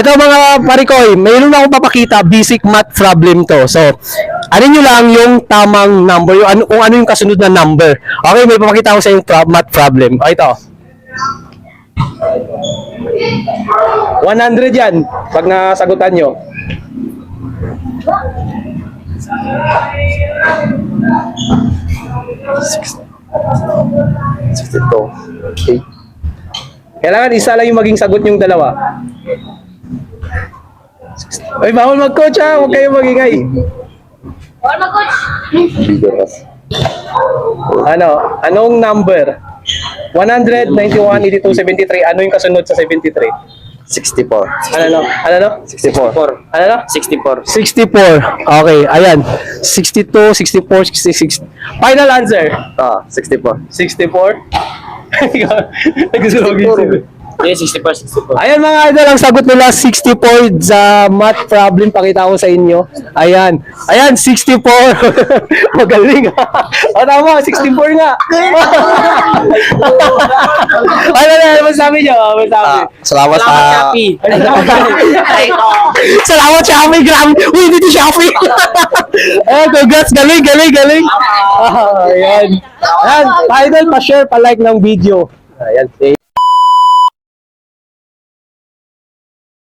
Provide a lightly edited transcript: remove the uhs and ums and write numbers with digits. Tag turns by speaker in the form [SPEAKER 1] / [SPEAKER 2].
[SPEAKER 1] Ito mga parikoy, mayroon akong papakita, basic math problem to. So, ano nyo lang yung tamang number, yung kung ano yung kasunod na number. Okay, may papakita ko sa yung math problem. O, ito. 100 yan, pag nasagutan nyo. Okay. Kailangan isa lang yung maging sagot yung dalawa. Ay, bawal mag-coach ha. Huwag kayong magingay.
[SPEAKER 2] Bawal mag-coach.
[SPEAKER 1] Anong number? 100, 91, 82, 73. Ano yung kasunod sa 73?
[SPEAKER 3] 64.
[SPEAKER 1] Ano?
[SPEAKER 3] 64.
[SPEAKER 1] Ano?
[SPEAKER 3] 64.
[SPEAKER 1] 64. Okay, ayan. 62, 64, 66. Final answer.
[SPEAKER 3] 64.
[SPEAKER 1] 64. Nagsusugi.
[SPEAKER 3] Yeah, 64.
[SPEAKER 1] Ayan mga idol, ang sagot nila 64 sa math problem. Pakita ko sa inyo. Ayan. Ayan, 64. Magaling ha. O tama, 64 nga. Ano masabi nyo?
[SPEAKER 3] Salamat sa...
[SPEAKER 1] Salamat Shopee. Grabe. Uy, dito Shopee. Ayan, congrats. Galing. Ayan. Ayan, idol, pa-share, pa-like ng video. Ayan.